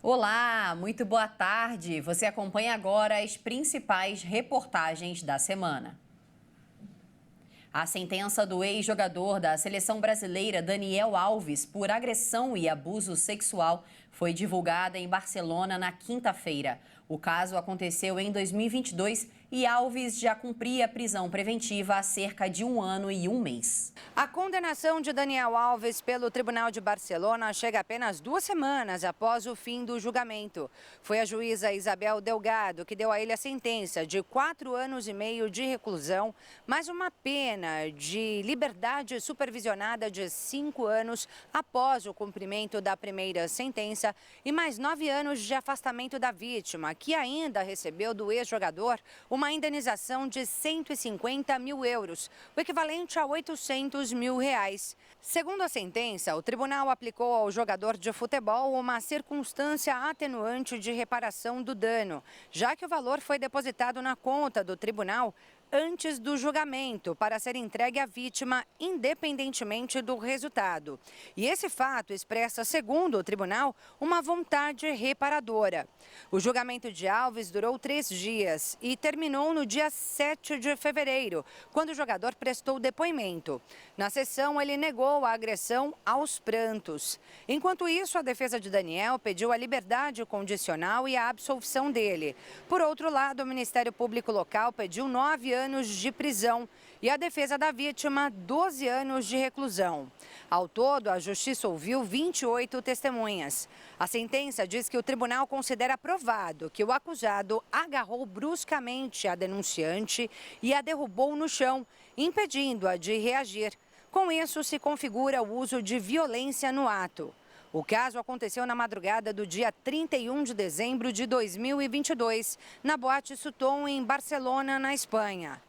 Olá, muito boa tarde. Você acompanha agora as principais reportagens da semana. A sentença do ex-jogador da seleção brasileira Daniel Alves por agressão e abuso sexual foi divulgada em Barcelona na quinta-feira. O caso aconteceu em 2022 e Alves já cumpria prisão preventiva há cerca de 1 ano e 1 mês. A condenação de Daniel Alves pelo Tribunal de Barcelona chega apenas 2 semanas após o fim do julgamento. Foi a juíza Isabel Delgado que deu a ele a sentença de 4 anos e meio de reclusão, mais uma pena de liberdade supervisionada de 5 anos após o cumprimento da primeira sentença e mais 9 anos de afastamento da vítima, que ainda recebeu do ex-jogador uma indenização de 150 mil euros, o equivalente a 800 mil reais. Segundo a sentença, o tribunal aplicou ao jogador de futebol uma circunstância atenuante de reparação do dano, já que o valor foi depositado na conta do tribunal antes do julgamento para ser entregue à vítima, independentemente do resultado. E esse fato expressa, segundo o tribunal, uma vontade reparadora. O julgamento de Alves durou 3 dias e terminou no dia 7 de fevereiro, quando o jogador prestou depoimento. Na sessão, ele negou a agressão aos prantos. Enquanto isso, a defesa de Daniel pediu a liberdade condicional e a absolvição dele. Por outro lado, o Ministério Público Local pediu 9 anos de prisão e a defesa da vítima 12 anos de reclusão. Ao todo, a Justiça ouviu 28 testemunhas. A sentença diz que o tribunal considera provado que o acusado agarrou bruscamente a denunciante e a derrubou no chão, impedindo-a de reagir. Com isso, se configura o uso de violência no ato. O caso aconteceu na madrugada do dia 31 de dezembro de 2022, na Boate Sutton, em Barcelona, na Espanha.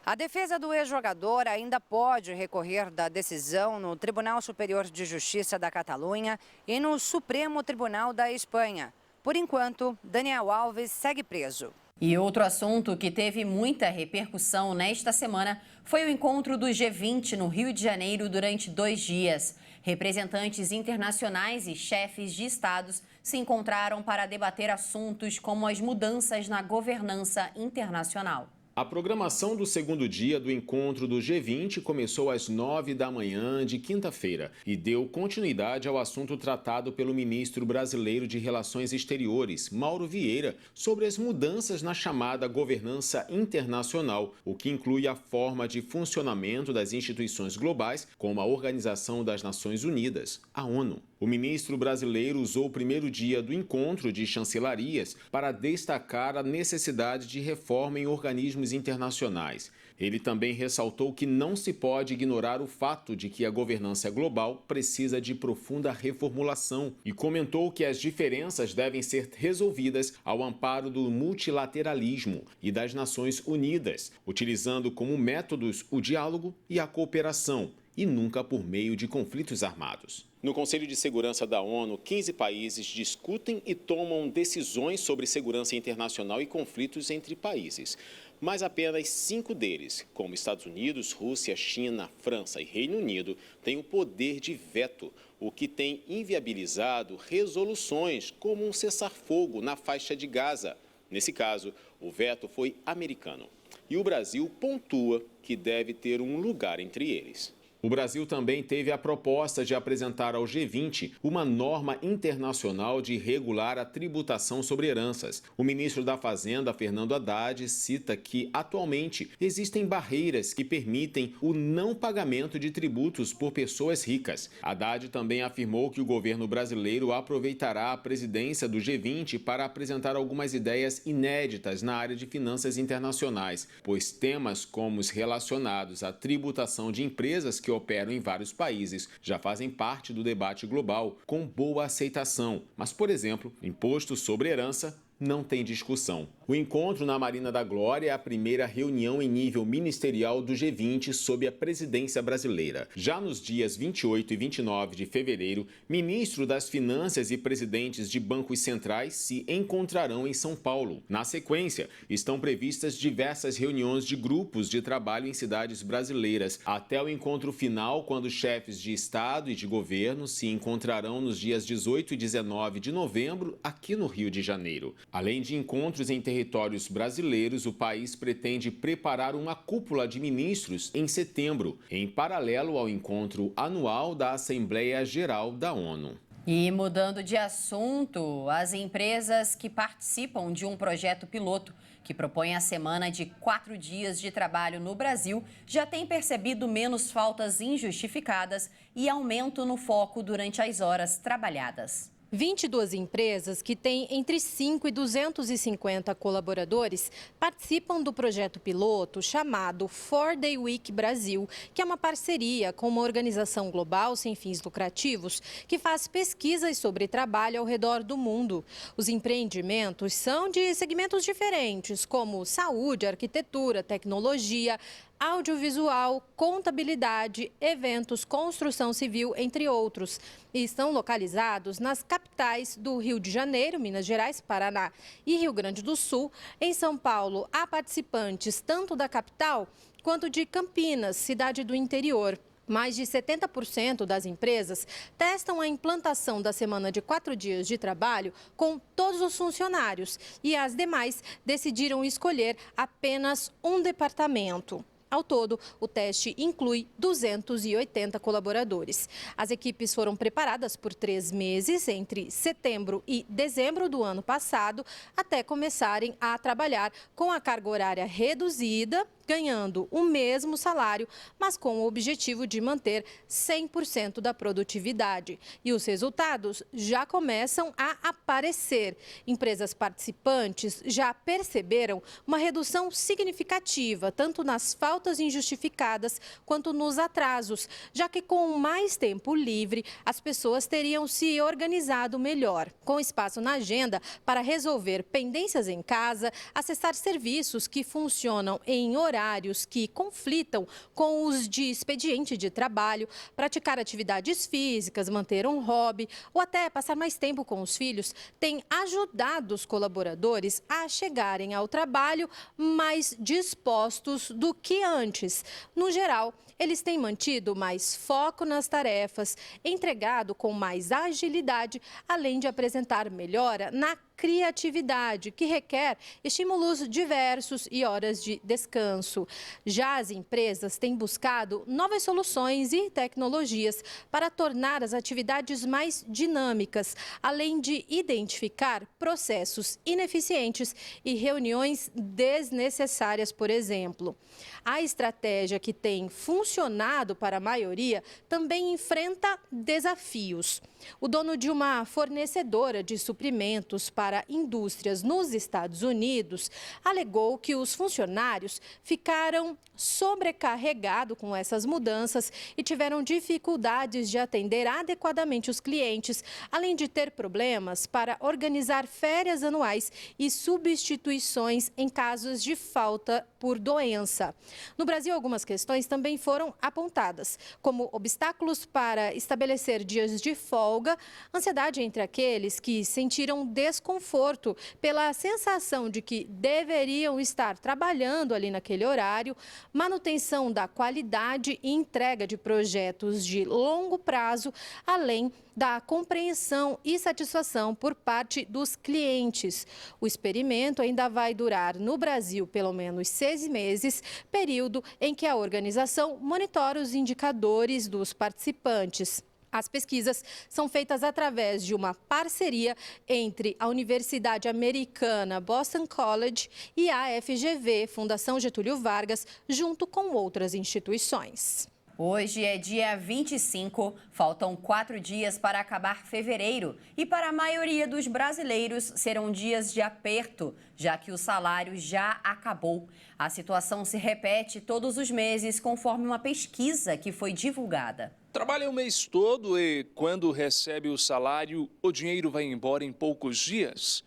A defesa do ex-jogador ainda pode recorrer da decisão no Tribunal Superior de Justiça da Catalunha e no Supremo Tribunal da Espanha. Por enquanto, Daniel Alves segue preso. E outro assunto que teve muita repercussão nesta semana foi o encontro do G20 no Rio de Janeiro durante 2 dias. Representantes internacionais e chefes de estados se encontraram para debater assuntos como as mudanças na governança internacional. A programação do segundo dia do encontro do G20 começou às 9 da manhã de quinta-feira e deu continuidade ao assunto tratado pelo ministro brasileiro de Relações Exteriores, Mauro Vieira, sobre as mudanças na chamada governança internacional, o que inclui a forma de funcionamento das instituições globais, como a Organização das Nações Unidas, a ONU. O ministro brasileiro usou o primeiro dia do encontro de chancelarias para destacar a necessidade de reforma em organismos internacionais. Ele também ressaltou que não se pode ignorar o fato de que a governança global precisa de profunda reformulação e comentou que as diferenças devem ser resolvidas ao amparo do multilateralismo e das Nações Unidas, utilizando como métodos o diálogo e a cooperação, e nunca por meio de conflitos armados. No Conselho de Segurança da ONU, 15 países discutem e tomam decisões sobre segurança internacional e conflitos entre países. Mas apenas 5 deles, como Estados Unidos, Rússia, China, França e Reino Unido, têm o poder de veto, o que tem inviabilizado resoluções como um cessar-fogo na faixa de Gaza. Nesse caso, o veto foi americano. E o Brasil pontua que deve ter um lugar entre eles. O Brasil também teve a proposta de apresentar ao G20 uma norma internacional de regular a tributação sobre heranças. O ministro da Fazenda, Fernando Haddad, cita que, atualmente, existem barreiras que permitem o não pagamento de tributos por pessoas ricas. Haddad também afirmou que o governo brasileiro aproveitará a presidência do G20 para apresentar algumas ideias inéditas na área de finanças internacionais, pois temas como os relacionados à tributação de empresas que operam em vários países já fazem parte do debate global com boa aceitação. Mas, por exemplo, imposto sobre herança não tem discussão. O encontro na Marina da Glória é a primeira reunião em nível ministerial do G20 sob a presidência brasileira. Já nos dias 28 e 29 de fevereiro, ministro das Finanças e presidentes de bancos centrais se encontrarão em São Paulo. Na sequência, estão previstas diversas reuniões de grupos de trabalho em cidades brasileiras, até o encontro final, quando chefes de Estado e de governo se encontrarão nos dias 18 e 19 de novembro, aqui no Rio de Janeiro. Além de encontros em territórios brasileiros, o país pretende preparar uma cúpula de ministros em setembro, em paralelo ao encontro anual da Assembleia Geral da ONU. E mudando de assunto, as empresas que participam de um projeto piloto que propõe a semana de 4 dias de trabalho no Brasil já têm percebido menos faltas injustificadas e aumento no foco durante as horas trabalhadas. 22 empresas que têm entre 5 e 250 colaboradores participam do projeto piloto chamado 4-Day Week Brasil, que é uma parceria com uma organização global sem fins lucrativos que faz pesquisas sobre trabalho ao redor do mundo. Os empreendimentos são de segmentos diferentes, como saúde, arquitetura, tecnologia, audiovisual, contabilidade, eventos, construção civil, entre outros. E estão localizados nas capitais do Rio de Janeiro, Minas Gerais, Paraná e Rio Grande do Sul. Em São Paulo, há participantes tanto da capital quanto de Campinas, cidade do interior. Mais de 70% das empresas testam a implantação da semana de 4 dias de trabalho com todos os funcionários e as demais decidiram escolher apenas um departamento. Ao todo, o teste inclui 280 colaboradores. As equipes foram preparadas por 3 meses, entre setembro e dezembro do ano passado, até começarem a trabalhar com a carga horária reduzida, ganhando o mesmo salário, mas com o objetivo de manter 100% da produtividade. E os resultados já começam a aparecer. Empresas participantes já perceberam uma redução significativa, tanto nas faltas injustificadas quanto nos atrasos, já que com mais tempo livre, as pessoas teriam se organizado melhor, com espaço na agenda para resolver pendências em casa, acessar serviços que funcionam em horários que conflitam com os de expediente de trabalho, praticar atividades físicas, manter um hobby ou até passar mais tempo com os filhos, tem ajudado os colaboradores a chegarem ao trabalho mais dispostos do que antes. No geral, eles têm mantido mais foco nas tarefas, entregado com mais agilidade, além de apresentar melhora na criatividade, que requer estímulos diversos e horas de descanso. Já as empresas têm buscado novas soluções e tecnologias para tornar as atividades mais dinâmicas, além de identificar processos ineficientes e reuniões desnecessárias, por exemplo. A estratégia que tem funcionado para a maioria também enfrenta desafios. O dono de uma fornecedora de suprimentos para indústrias nos Estados Unidos alegou que os funcionários ficaram sobrecarregados com essas mudanças e tiveram dificuldades de atender adequadamente os clientes, além de ter problemas para organizar férias anuais e substituições em casos de falta por doença. No Brasil, algumas questões também foram apontadas, como obstáculos para estabelecer dias de folga, ansiedade entre aqueles que sentiram desconforto pela sensação de que deveriam estar trabalhando ali naquele horário, manutenção da qualidade e entrega de projetos de longo prazo, além da compreensão e satisfação por parte dos clientes. O experimento ainda vai durar no Brasil pelo menos 6 meses, período em que a organização monitora os indicadores dos participantes. As pesquisas são feitas através de uma parceria entre a Universidade Americana Boston College e a FGV, Fundação Getúlio Vargas, junto com outras instituições. Hoje é dia 25, faltam 4 dias para acabar fevereiro e para a maioria dos brasileiros serão dias de aperto, já que o salário já acabou. A situação se repete todos os meses, conforme uma pesquisa que foi divulgada. Trabalha o mês todo e, quando recebe o salário, o dinheiro vai embora em poucos dias.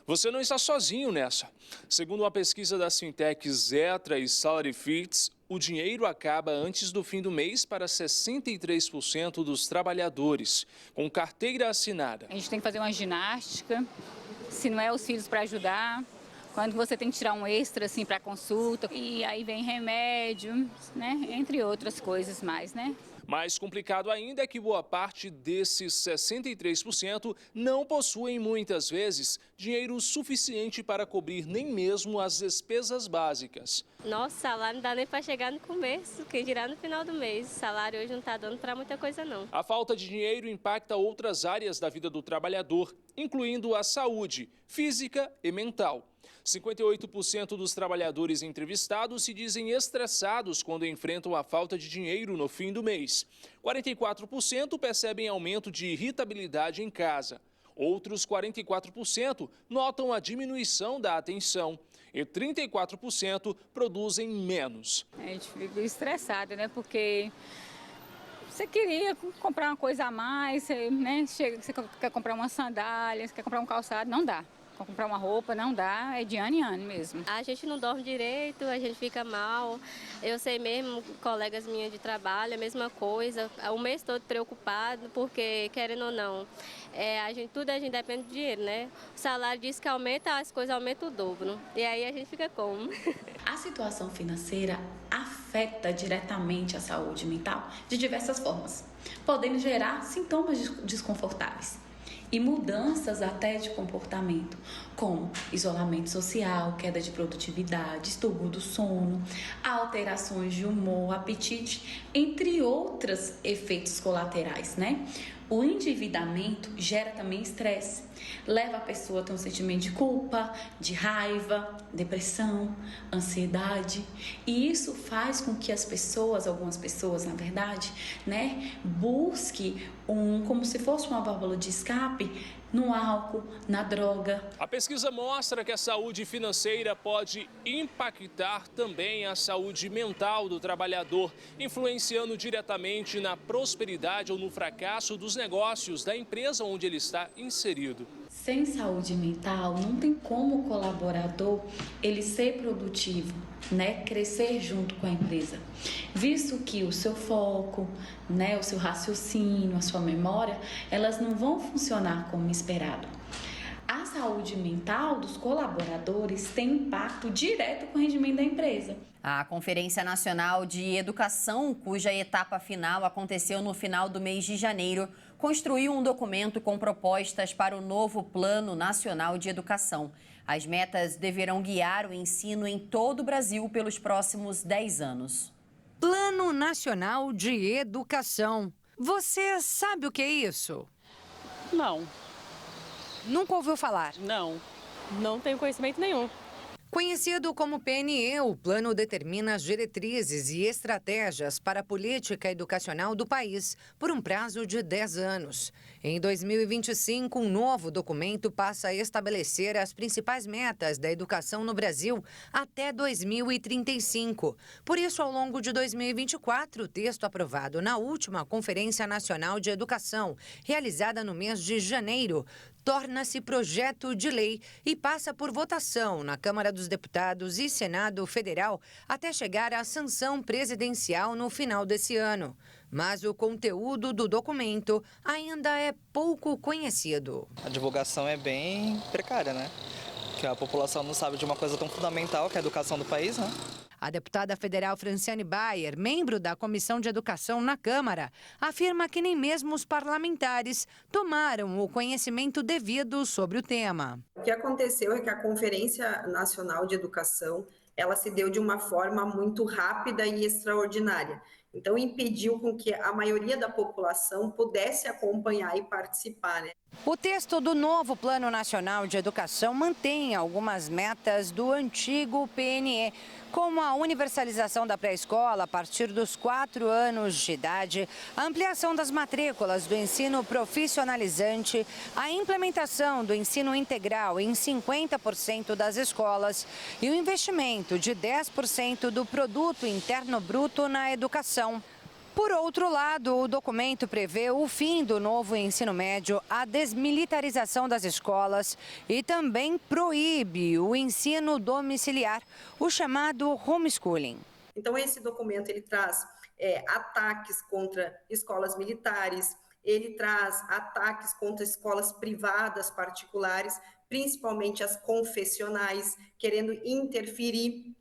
Você não está sozinho nessa. Segundo uma pesquisa da Fintech Zetra e Salary Fits, o dinheiro acaba antes do fim do mês para 63% dos trabalhadores, com carteira assinada. A gente tem que fazer uma ginástica, se não é os filhos para ajudar, quando você tem que tirar um extra assim, para consulta, e aí vem remédio, né? Entre outras coisas mais, né? Mais complicado ainda é que boa parte desses 63% não possuem, muitas vezes, dinheiro suficiente para cobrir nem mesmo as despesas básicas. Nosso salário não dá nem para chegar no começo, quem dirá no final do mês. O salário hoje não está dando para muita coisa, não. A falta de dinheiro impacta outras áreas da vida do trabalhador, incluindo a saúde física e mental. 58% dos trabalhadores entrevistados se dizem estressados quando enfrentam a falta de dinheiro no fim do mês. 44% percebem aumento de irritabilidade em casa. Outros 44% notam a diminuição da atenção e 34% produzem menos. A gente fica estressado, né? Porque você queria comprar uma coisa a mais, né? Você quer comprar uma sandália, você quer comprar um calçado, não dá. Comprar uma roupa não dá, é de ano em ano mesmo. A gente não dorme direito, a gente fica mal. Eu sei mesmo, colegas minhas de trabalho, a mesma coisa. O mês todo preocupado, porque, querendo ou não, tudo a gente depende do dinheiro, né? O salário diz que aumenta, as coisas aumentam o dobro. E aí a gente fica como? A situação financeira afeta diretamente a saúde mental de diversas formas, podendo gerar sintomas desconfortáveis e mudanças até de comportamento, como isolamento social, queda de produtividade, distúrbio do sono, alterações de humor, apetite, entre outros efeitos colaterais, né? O endividamento gera também estresse, leva a pessoa a ter um sentimento de culpa, de raiva, depressão, ansiedade, e isso faz com que as pessoas, algumas pessoas na verdade, né, busque como se fosse uma válvula de escape no álcool, na droga. A pesquisa mostra que a saúde financeira pode impactar também a saúde mental do trabalhador, influenciando diretamente na prosperidade ou no fracasso dos negócios da empresa onde ele está inserido. Sem saúde mental, não tem como o colaborador ele ser produtivo, né, crescer junto com a empresa, visto que o seu foco, né, o seu raciocínio, a sua memória, elas não vão funcionar como esperado. A saúde mental dos colaboradores tem impacto direto com o rendimento da empresa. A Conferência Nacional de Educação, cuja etapa final aconteceu no final do mês de janeiro, construiu um documento com propostas para o novo Plano Nacional de Educação. As metas deverão guiar o ensino em todo o Brasil pelos próximos 10 anos. Plano Nacional de Educação. Você sabe o que é isso? Não. Nunca ouviu falar? Não. Não tenho conhecimento nenhum. Conhecido como PNE, o plano determina as diretrizes e estratégias para a política educacional do país por um prazo de 10 anos. Em 2025, um novo documento passa a estabelecer as principais metas da educação no Brasil até 2035. Por isso, ao longo de 2024, o texto aprovado na última Conferência Nacional de Educação, realizada no mês de janeiro, torna-se projeto de lei e passa por votação na Câmara dos Deputados e Senado Federal até chegar à sanção presidencial no final desse ano. Mas o conteúdo do documento ainda é pouco conhecido. A divulgação é bem precária, né? Que a população não sabe de uma coisa tão fundamental que é a educação do país, né? A deputada federal Franciane Bayer, membro da Comissão de Educação na Câmara, afirma que nem mesmo os parlamentares tomaram o conhecimento devido sobre o tema. O que aconteceu é que a Conferência Nacional de Educação, ela se deu de uma forma muito rápida e extraordinária. Então, impediu com que a maioria da população pudesse acompanhar e participar, né? O texto do novo Plano Nacional de Educação mantém algumas metas do antigo PNE, como a universalização da pré-escola a partir dos 4 anos de idade, a ampliação das matrículas do ensino profissionalizante, a implementação do ensino integral em 50% das escolas e o investimento de 10% do produto interno bruto na educação. Por outro lado, o documento prevê o fim do novo ensino médio, a desmilitarização das escolas e também proíbe o ensino domiciliar, o chamado homeschooling. Então, esse documento ele traz ataques contra escolas militares, ele traz ataques contra escolas privadas particulares, principalmente as confessionais, querendo interferir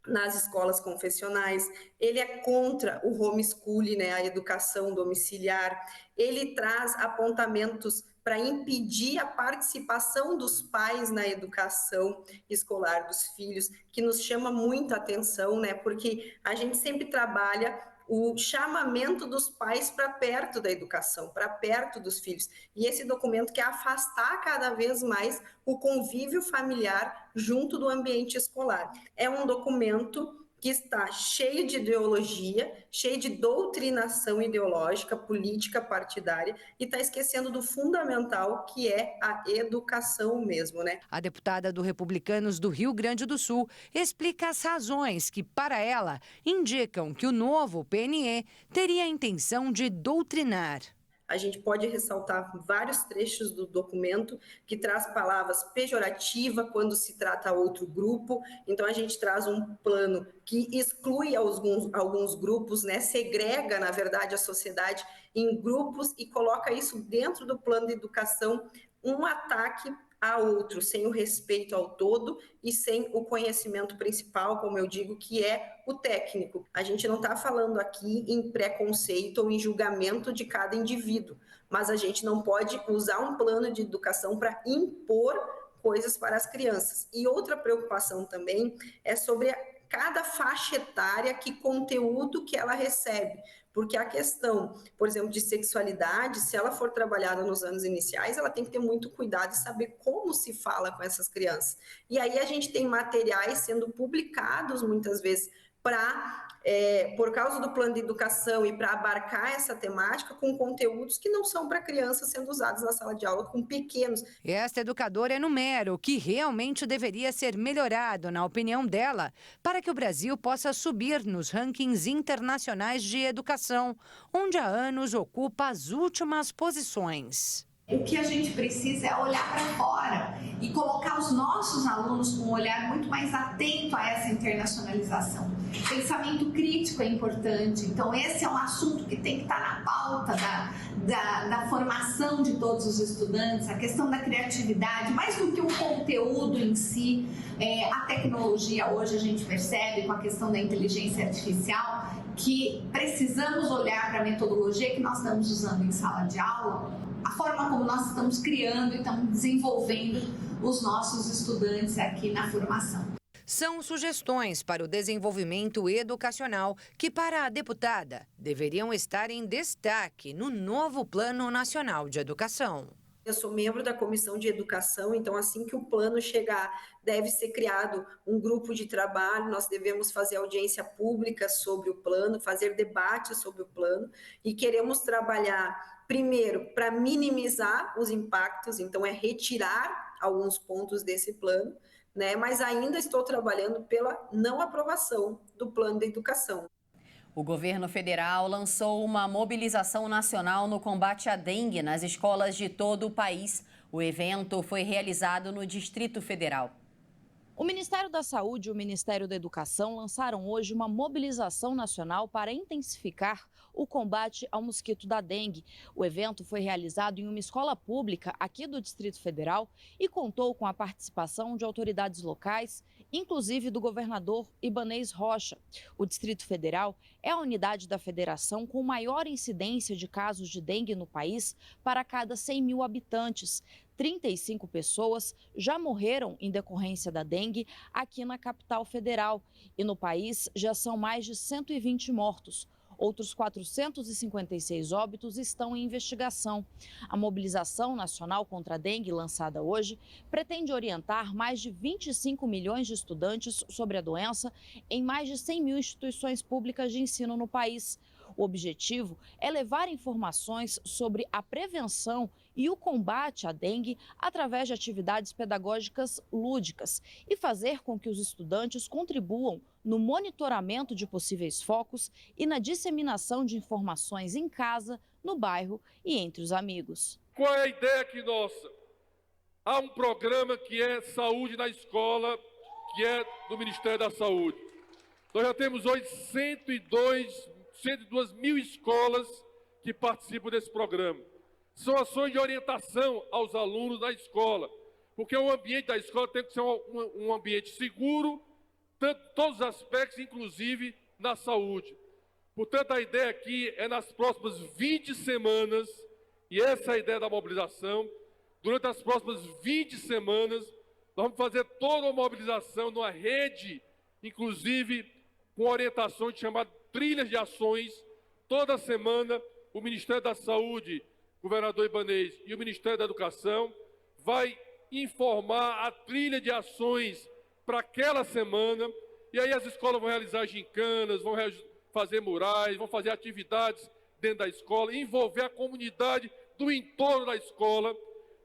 nas escolas confessionais. Ele é contra o homeschooling, né, a educação domiciliar. Ele traz apontamentos para impedir a participação dos pais na educação escolar dos filhos, que nos chama muita atenção, né, porque a gente sempre trabalha o chamamento dos pais para perto da educação, para perto dos filhos. E esse documento quer afastar cada vez mais o convívio familiar junto do ambiente escolar. É um documento que está cheio de ideologia, cheio de doutrinação ideológica, política partidária, e está esquecendo do fundamental, que é a educação mesmo, né? A deputada do Republicanos do Rio Grande do Sul explica as razões que, para ela, indicam que o novo PNE teria a intenção de doutrinar. A gente pode ressaltar vários trechos do documento que traz palavras pejorativas quando se trata outro grupo. Então, a gente traz um plano que exclui alguns grupos, né? Segrega, na verdade, a sociedade em grupos e coloca isso dentro do plano de educação, um ataque a outro, sem o respeito ao todo e sem o conhecimento principal, como eu digo, que é o técnico. A gente não está falando aqui em preconceito ou em julgamento de cada indivíduo, mas a gente não pode usar um plano de educação para impor coisas para as crianças. E outra preocupação também é sobre cada faixa etária, que conteúdo que ela recebe. Porque a questão, por exemplo, de sexualidade, se ela for trabalhada nos anos iniciais, ela tem que ter muito cuidado e saber como se fala com essas crianças. E aí a gente tem materiais sendo publicados, muitas vezes, por causa do plano de educação e para abarcar essa temática, com conteúdos que não são para crianças sendo usados na sala de aula com pequenos. Esta educadora enumera o que realmente deveria ser melhorado, na opinião dela, para que o Brasil possa subir nos rankings internacionais de educação, onde há anos ocupa as últimas posições. O que a gente precisa é olhar para fora e colocar os nossos alunos com um olhar muito mais atento a essa internacionalização. Pensamento crítico é importante, então esse é um assunto que tem que estar na pauta da formação de todos os estudantes, a questão da criatividade, mais do que o conteúdo em si. A tecnologia hoje a gente percebe com a questão da inteligência artificial que precisamos olhar para a metodologia que nós estamos usando em sala de aula, a forma como nós estamos criando e estamos desenvolvendo os nossos estudantes aqui na formação. São sugestões para o desenvolvimento educacional que, para a deputada, deveriam estar em destaque no novo Plano Nacional de Educação. Eu sou membro da Comissão de Educação, então assim que o plano chegar, deve ser criado um grupo de trabalho, nós devemos fazer audiência pública sobre o plano, fazer debate sobre o plano e queremos trabalhar, primeiro, para minimizar os impactos, então é retirar alguns pontos desse plano, né? Mas ainda estou trabalhando pela não aprovação do plano de educação. O governo federal lançou uma mobilização nacional no combate à dengue nas escolas de todo o país. O evento foi realizado no Distrito Federal. O Ministério da Saúde e o Ministério da Educação lançaram hoje uma mobilização nacional para intensificar o combate ao mosquito da dengue. O evento foi realizado em uma escola pública aqui do Distrito Federal e contou com a participação de autoridades locais, inclusive do governador Ibanez Rocha. O Distrito Federal é a unidade da federação com maior incidência de casos de dengue no país para cada 100 mil habitantes. 35 pessoas já morreram em decorrência da dengue aqui na capital federal. E no país já são mais de 120 mortos. Outros 456 óbitos estão em investigação. A mobilização nacional contra a dengue, lançada hoje, pretende orientar mais de 25 milhões de estudantes sobre a doença em mais de 100 mil instituições públicas de ensino no país. O objetivo é levar informações sobre a prevenção e o combate à dengue através de atividades pedagógicas lúdicas e fazer com que os estudantes contribuam no monitoramento de possíveis focos e na disseminação de informações em casa, no bairro e entre os amigos. Qual é a ideia aqui nossa? Há um programa que é Saúde na Escola, que é do Ministério da Saúde. Nós já temos hoje 102 mil escolas que participam desse programa. São ações de orientação aos alunos da escola, porque o ambiente da escola tem que ser um ambiente seguro, todos os aspectos, inclusive na saúde. Portanto, a ideia aqui é nas próximas 20 semanas, e essa é a ideia da mobilização, durante as próximas 20 semanas, nós vamos fazer toda uma mobilização numa rede, inclusive com orientações chamadas trilhas de ações. Toda semana, o Ministério da Saúde, o governador Ibanez e o Ministério da Educação vai informar a trilha de ações para aquela semana, e aí as escolas vão realizar gincanas, vão fazer murais, vão fazer atividades dentro da escola, envolver a comunidade do entorno da escola,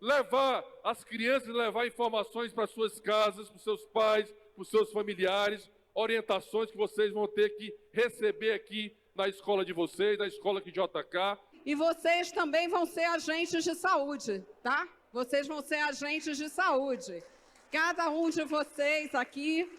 levar as crianças, levar informações para suas casas, para os seus pais, para os seus familiares, orientações que vocês vão ter que receber aqui na escola de vocês, na escola aqui de JK. E vocês também vão ser agentes de saúde, tá? Vocês vão ser agentes de saúde. Cada um de vocês aqui,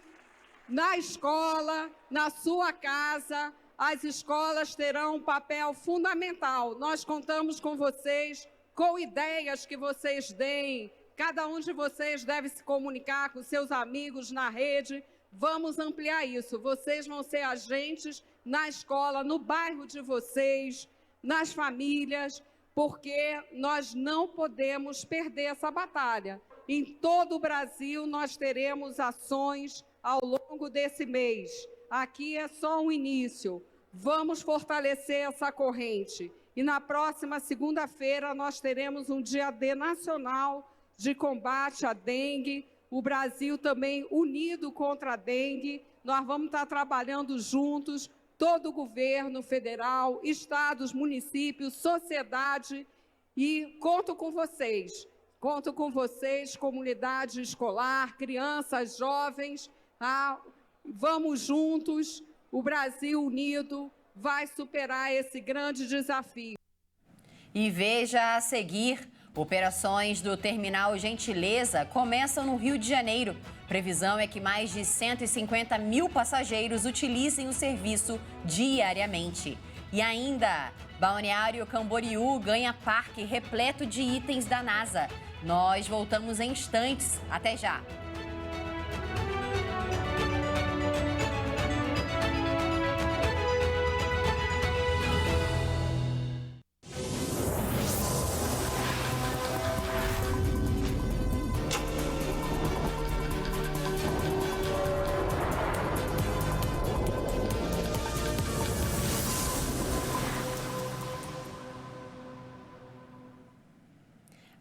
na escola, na sua casa, as escolas terão um papel fundamental. Nós contamos com vocês, com ideias que vocês deem. Cada um de vocês deve se comunicar com seus amigos na rede. Vamos ampliar isso. Vocês vão ser agentes na escola, no bairro de vocês, nas famílias, porque nós não podemos perder essa batalha. Em todo o Brasil, nós teremos ações ao longo desse mês. Aqui é só um início. Vamos fortalecer essa corrente. E na próxima segunda-feira, nós teremos um Dia D nacional de combate à dengue. O Brasil também unido contra a dengue. Nós vamos estar trabalhando juntos, todo o governo federal, estados, municípios, sociedade, e conto com vocês. Conto com vocês, comunidade escolar, crianças, jovens. Vamos juntos, o Brasil unido vai superar esse grande desafio. E veja a seguir, operações do Terminal Gentileza começam no Rio de Janeiro. Previsão é que mais de 150 mil passageiros utilizem o serviço diariamente. E ainda, Balneário Camboriú ganha parque repleto de itens da NASA. Nós voltamos em instantes. Até já!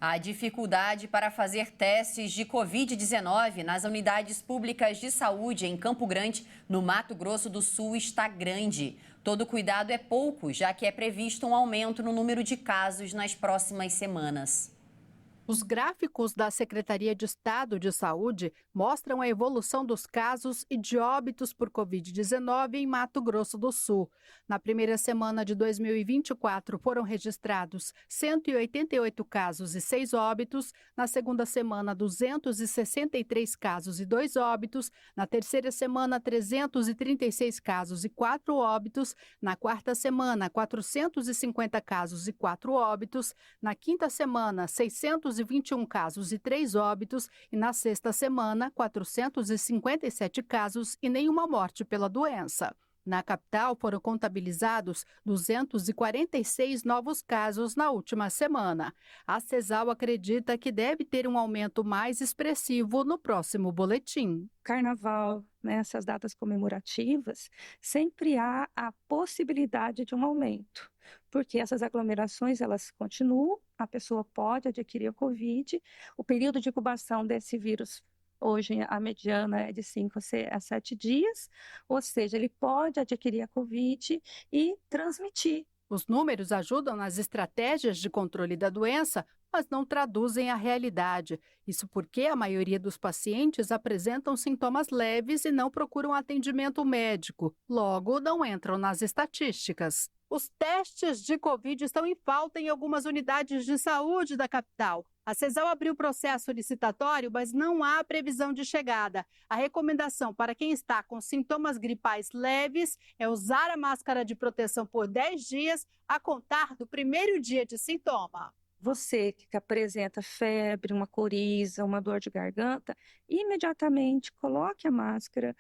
A dificuldade para fazer testes de Covid-19 nas unidades públicas de saúde em Campo Grande, no Mato Grosso do Sul, está grande. Todo cuidado é pouco, já que é previsto um aumento no número de casos nas próximas semanas. Os gráficos da Secretaria de Estado de Saúde mostram a evolução dos casos e de óbitos por Covid-19 em Mato Grosso do Sul. Na primeira semana de 2024, foram registrados 188 casos e 6 óbitos. Na segunda semana, 263 casos e 2 óbitos. Na terceira semana, 336 casos e 4 óbitos. Na quarta semana, 450 casos e 4 óbitos. Na quinta semana, 621 casos e 3 óbitos. E na sexta semana, 457 casos e nenhuma morte pela doença. Na capital, foram contabilizados 246 novos casos na última semana. A CESAL acredita que deve ter um aumento mais expressivo no próximo boletim. Carnaval, essas datas comemorativas, sempre há a possibilidade de um aumento, porque essas aglomerações elas continuam, a pessoa pode adquirir a Covid, o período de incubação desse vírus Hoje a mediana é de 5 a 7 dias, ou seja, ele pode adquirir a Covid e transmitir. Os números ajudam nas estratégias de controle da doença, mas não traduzem a realidade. Isso porque a maioria dos pacientes apresentam sintomas leves e não procuram atendimento médico. Logo, não entram nas estatísticas. Os testes de Covid estão em falta em algumas unidades de saúde da capital. A CESAL abriu processo licitatório, mas não há previsão de chegada. A recomendação para quem está com sintomas gripais leves é usar a máscara de proteção por 10 dias a contar do primeiro dia de sintoma. Você que apresenta febre, uma coriza, uma dor de garganta, imediatamente coloque a máscara.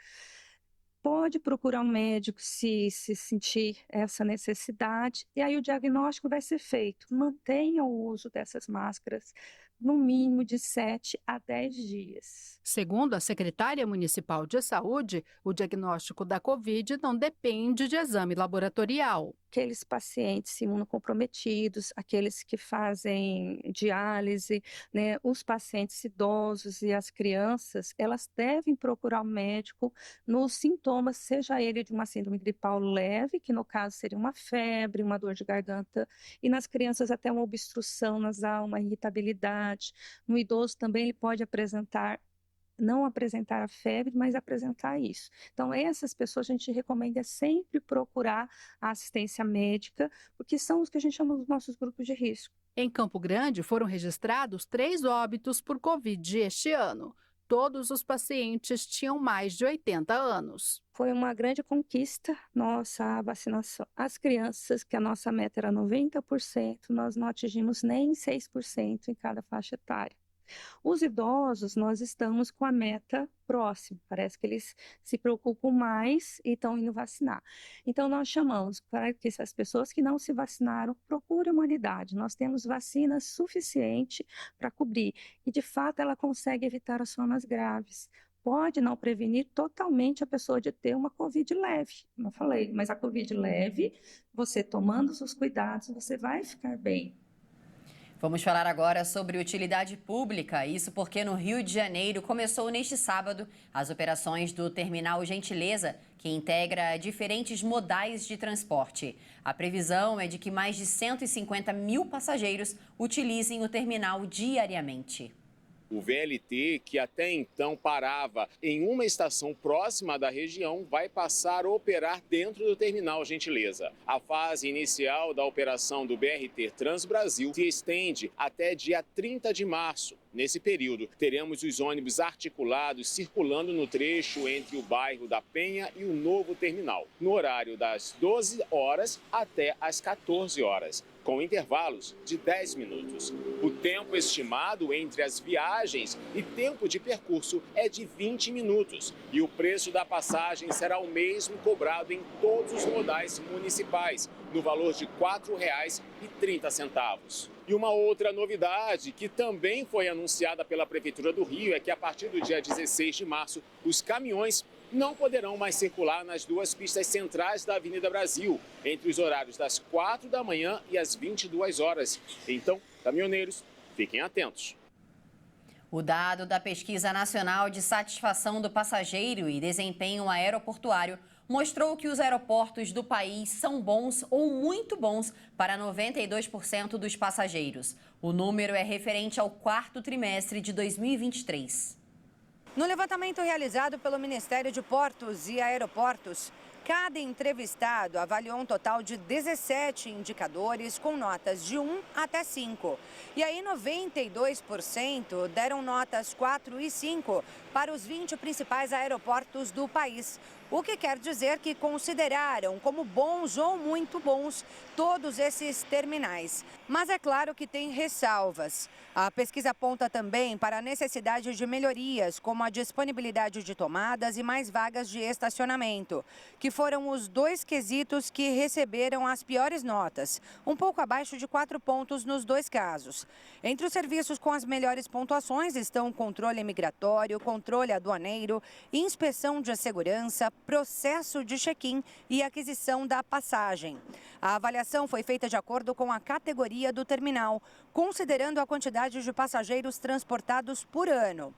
Pode procurar um médico se sentir essa necessidade, e aí o diagnóstico vai ser feito. Mantenha o uso dessas máscaras no mínimo de 7 a 10 dias. Segundo a secretária municipal de saúde, o diagnóstico da Covid não depende de exame laboratorial. Aqueles pacientes imunocomprometidos, aqueles que fazem diálise, né, os pacientes idosos e as crianças, elas devem procurar o médico nos sintomas, seja ele de uma síndrome gripal leve, que no caso seria uma febre, uma dor de garganta, e nas crianças até uma obstrução nasal, uma irritabilidade. No idoso também ele pode não apresentar a febre, mas apresentar isso. Então, essas pessoas a gente recomenda sempre procurar a assistência médica, porque são os que a gente chama dos nossos grupos de risco. Em Campo Grande, foram registrados 3 óbitos por Covid este ano. Todos os pacientes tinham mais de 80 anos. Foi uma grande conquista nossa a vacinação. As crianças, que a nossa meta era 90%, nós não atingimos nem 6% em cada faixa etária. Os idosos, nós estamos com a meta próxima. Parece que eles se preocupam mais e estão indo vacinar. Então, nós chamamos para que essas pessoas que não se vacinaram procurem uma unidade. Nós temos vacina suficiente para cobrir. E, de fato, ela consegue evitar as formas graves. Pode não prevenir totalmente a pessoa de ter uma Covid leve, como eu falei. Mas a Covid leve, você tomando os cuidados, você vai ficar bem. Vamos falar agora sobre utilidade pública, isso porque no Rio de Janeiro começou neste sábado as operações do Terminal Gentileza, que integra diferentes modais de transporte. A previsão é de que mais de 150 mil passageiros utilizem o terminal diariamente. O VLT, que até então parava em uma estação próxima da região, vai passar a operar dentro do Terminal Gentileza. A fase inicial da operação do BRT Transbrasil se estende até dia 30 de março. Nesse período, teremos os ônibus articulados circulando no trecho entre o bairro da Penha e o novo terminal, no horário das 12 horas até as 14 horas. Com intervalos de 10 minutos. O tempo estimado entre as viagens e tempo de percurso é de 20 minutos. E o preço da passagem será o mesmo cobrado em todos os modais municipais, no valor de R$ 4,30. E uma outra novidade que também foi anunciada pela Prefeitura do Rio é que a partir do dia 16 de março, os caminhões não poderão mais circular nas duas pistas centrais da Avenida Brasil, entre os horários das 4 da manhã e as 22 horas. Então, caminhoneiros, fiquem atentos. O dado da Pesquisa Nacional de Satisfação do Passageiro e Desempenho Aeroportuário mostrou que os aeroportos do país são bons ou muito bons para 92% dos passageiros. O número é referente ao 4º trimestre de 2023. No levantamento realizado pelo Ministério de Portos e Aeroportos, cada entrevistado avaliou um total de 17 indicadores com notas de 1 até 5. E aí 92% deram notas 4 e 5 para os 20 principais aeroportos do país. O que quer dizer que consideraram como bons ou muito bons todos esses terminais. Mas é claro que tem ressalvas. A pesquisa aponta também para a necessidade de melhorias, como a disponibilidade de tomadas e mais vagas de estacionamento, que foram os 2 quesitos que receberam as piores notas, um pouco abaixo de 4 pontos nos 2 casos. Entre os serviços com as melhores pontuações estão o controle migratório, controle aduaneiro, inspeção de segurança, processo de check-in e aquisição da passagem. A avaliação foi feita de acordo com a categoria do terminal, considerando a quantidade de passageiros transportados por ano.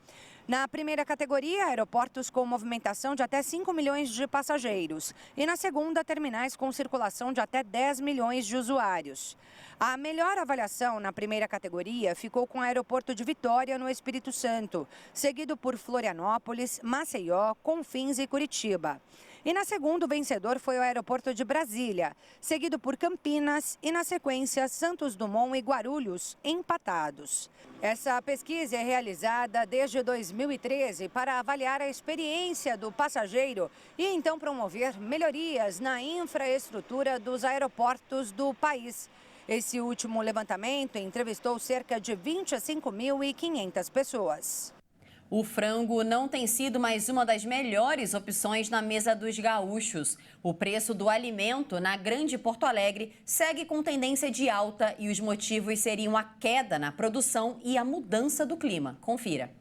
Na primeira categoria, aeroportos com movimentação de até 5 milhões de passageiros. E na segunda, terminais com circulação de até 10 milhões de usuários. A melhor avaliação na primeira categoria ficou com o aeroporto de Vitória, no Espírito Santo, seguido por Florianópolis, Maceió, Confins e Curitiba. E na segunda, o vencedor foi o aeroporto de Brasília, seguido por Campinas e, na sequência, Santos Dumont e Guarulhos, empatados. Essa pesquisa é realizada desde 2013 para avaliar a experiência do passageiro e então promover melhorias na infraestrutura dos aeroportos do país. Esse último levantamento entrevistou cerca de 25.500 pessoas. O frango não tem sido mais uma das melhores opções na mesa dos gaúchos. O preço do alimento na Grande Porto Alegre segue com tendência de alta e os motivos seriam a queda na produção e a mudança do clima. Confira.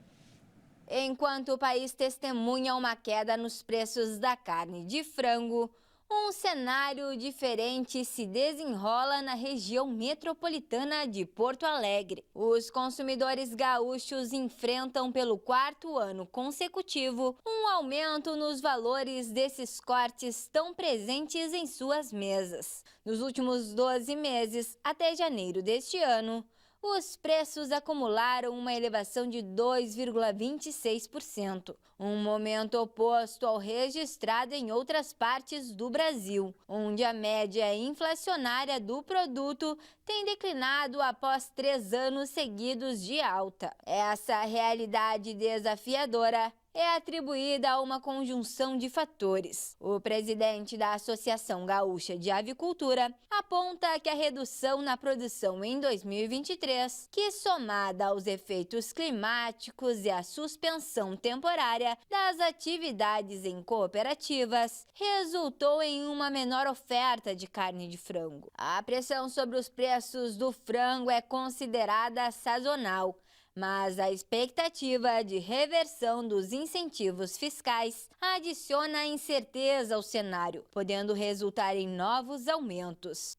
Enquanto o país testemunha uma queda nos preços da carne de frango, um cenário diferente se desenrola na região metropolitana de Porto Alegre. Os consumidores gaúchos enfrentam pelo 4º ano consecutivo um aumento nos valores desses cortes tão presentes em suas mesas. Nos últimos 12 meses, até janeiro deste ano, os preços acumularam uma elevação de 2,26%, um momento oposto ao registrado em outras partes do Brasil, onde a média inflacionária do produto tem declinado após 3 anos seguidos de alta. Essa realidade desafiadora é atribuída a uma conjunção de fatores. O presidente da Associação Gaúcha de Avicultura aponta que a redução na produção em 2023, que somada aos efeitos climáticos e à suspensão temporária das atividades em cooperativas, resultou em uma menor oferta de carne de frango. A pressão sobre os preços do frango é considerada sazonal, mas a expectativa de reversão dos incentivos fiscais adiciona incerteza ao cenário, podendo resultar em novos aumentos.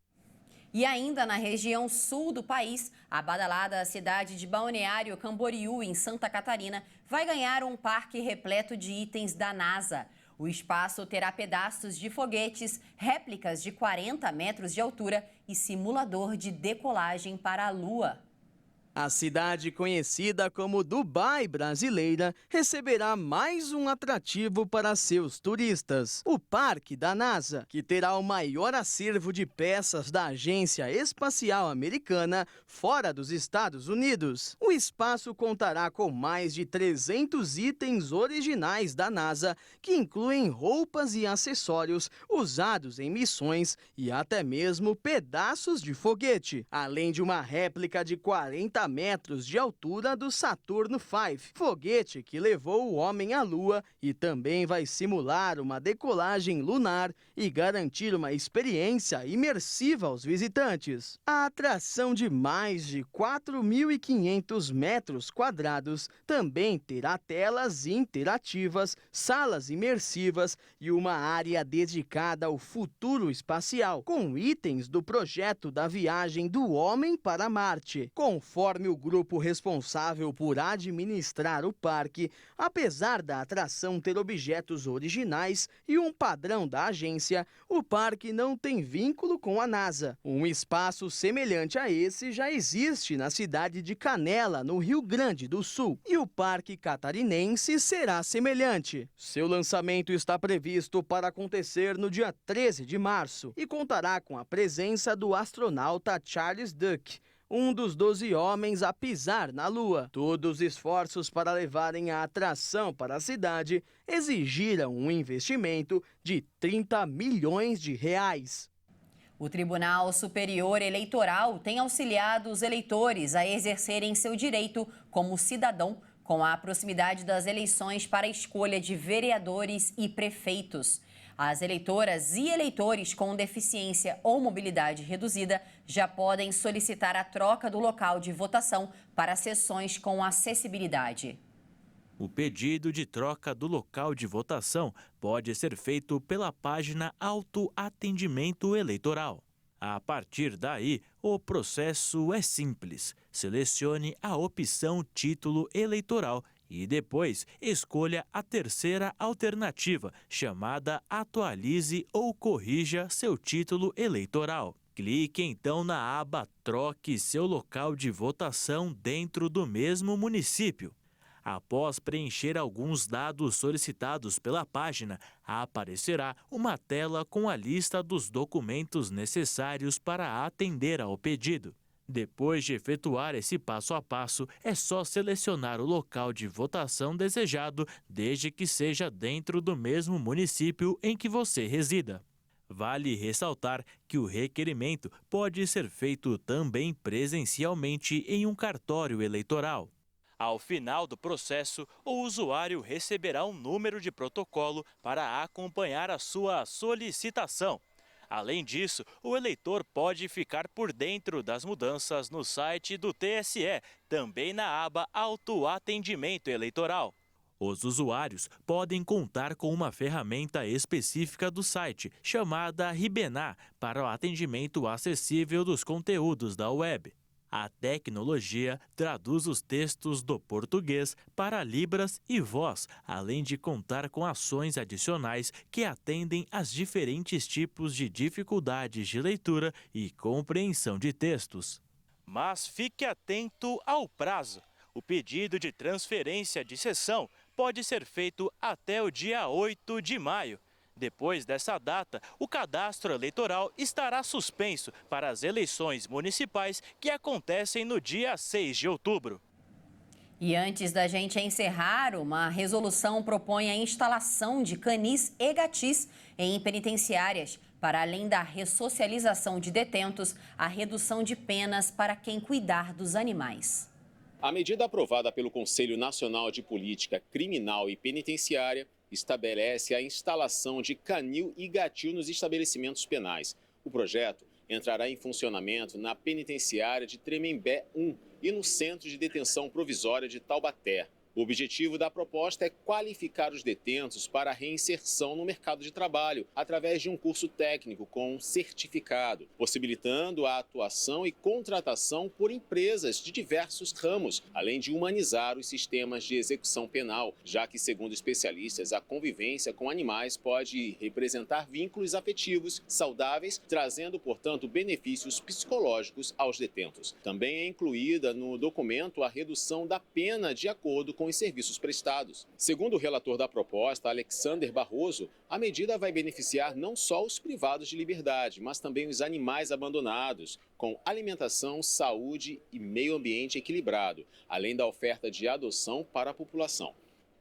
E ainda na região sul do país, a badalada cidade de Balneário Camboriú, em Santa Catarina, vai ganhar um parque repleto de itens da NASA. O espaço terá pedaços de foguetes, réplicas de 40 metros de altura e simulador de decolagem para a Lua. A cidade conhecida como Dubai brasileira receberá mais um atrativo para seus turistas. O Parque da NASA, que terá o maior acervo de peças da Agência Espacial Americana fora dos Estados Unidos. O espaço contará com mais de 300 itens originais da NASA, que incluem roupas e acessórios usados em missões e até mesmo pedaços de foguete, além de uma réplica de 40 metros de altura do Saturno V, foguete que levou o homem à Lua e também vai simular uma decolagem lunar e garantir uma experiência imersiva aos visitantes. A atração de mais de 4.500 metros quadrados também terá telas interativas, salas imersivas e uma área dedicada ao futuro espacial, com itens do projeto da viagem do homem para Marte. Conforme o grupo responsável por administrar o parque, apesar da atração ter objetos originais e um padrão da agência, o parque não tem vínculo com a NASA. Um espaço semelhante a esse já existe na cidade de Canela, no Rio Grande do Sul, e o parque catarinense será semelhante. Seu lançamento está previsto para acontecer no dia 13 de março e contará com a presença do astronauta Charles Duke, um dos 12 homens a pisar na Lua. Todos os esforços para levarem a atração para a cidade exigiram um investimento de 30 milhões de reais. O Tribunal Superior Eleitoral tem auxiliado os eleitores a exercerem seu direito como cidadão com a proximidade das eleições para a escolha de vereadores e prefeitos. As eleitoras e eleitores com deficiência ou mobilidade reduzida já podem solicitar a troca do local de votação para sessões com acessibilidade. O pedido de troca do local de votação pode ser feito pela página Autoatendimento Eleitoral. A partir daí, o processo é simples. Selecione a opção Título Eleitoral e depois escolha a terceira alternativa, chamada Atualize ou Corrija seu título eleitoral. Clique então na aba Troque seu local de votação dentro do mesmo município. Após preencher alguns dados solicitados pela página, aparecerá uma tela com a lista dos documentos necessários para atender ao pedido. Depois de efetuar esse passo a passo, é só selecionar o local de votação desejado, desde que seja dentro do mesmo município em que você resida. Vale ressaltar que o requerimento pode ser feito também presencialmente em um cartório eleitoral. Ao final do processo, o usuário receberá um número de protocolo para acompanhar a sua solicitação. Além disso, o eleitor pode ficar por dentro das mudanças no site do TSE, também na aba Autoatendimento Eleitoral. Os usuários podem contar com uma ferramenta específica do site, chamada Ribenar, para o atendimento acessível dos conteúdos da web. A tecnologia traduz os textos do português para Libras e voz, além de contar com ações adicionais que atendem às diferentes tipos de dificuldades de leitura e compreensão de textos. Mas fique atento ao prazo. O pedido de transferência de sessão pode ser feito até o dia 8 de maio. Depois dessa data, o cadastro eleitoral estará suspenso para as eleições municipais que acontecem no dia 6 de outubro. E antes da gente encerrar, uma resolução propõe a instalação de canis e gatis em penitenciárias, para além da ressocialização de detentos, a redução de penas para quem cuidar dos animais. A medida aprovada pelo Conselho Nacional de Política Criminal e Penitenciária estabelece a instalação de canil e gatil nos estabelecimentos penais. O projeto entrará em funcionamento na penitenciária de Tremembé 1 e no Centro de Detenção Provisória de Taubaté. O objetivo da proposta é qualificar os detentos para a reinserção no mercado de trabalho através de um curso técnico com certificado, possibilitando a atuação e contratação por empresas de diversos ramos, além de humanizar os sistemas de execução penal, já que, segundo especialistas, a convivência com animais pode representar vínculos afetivos saudáveis, trazendo, portanto, benefícios psicológicos aos detentos. Também é incluída no documento a redução da pena de acordo com os serviços prestados. Segundo o relator da proposta, Alexander Barroso, a medida vai beneficiar não só os privados de liberdade, mas também os animais abandonados, com alimentação, saúde e meio ambiente equilibrado, além da oferta de adoção para a população.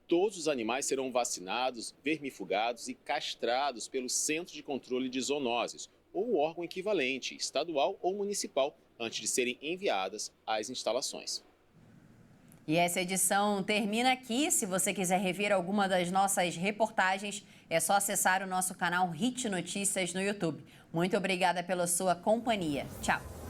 Todos os animais serão vacinados, vermifugados e castrados pelo Centro de Controle de Zoonoses, ou o órgão equivalente, estadual ou municipal, antes de serem enviadas às instalações. E essa edição termina aqui. Se você quiser rever alguma das nossas reportagens, é só acessar o nosso canal Hit Notícias no YouTube. Muito obrigada pela sua companhia. Tchau!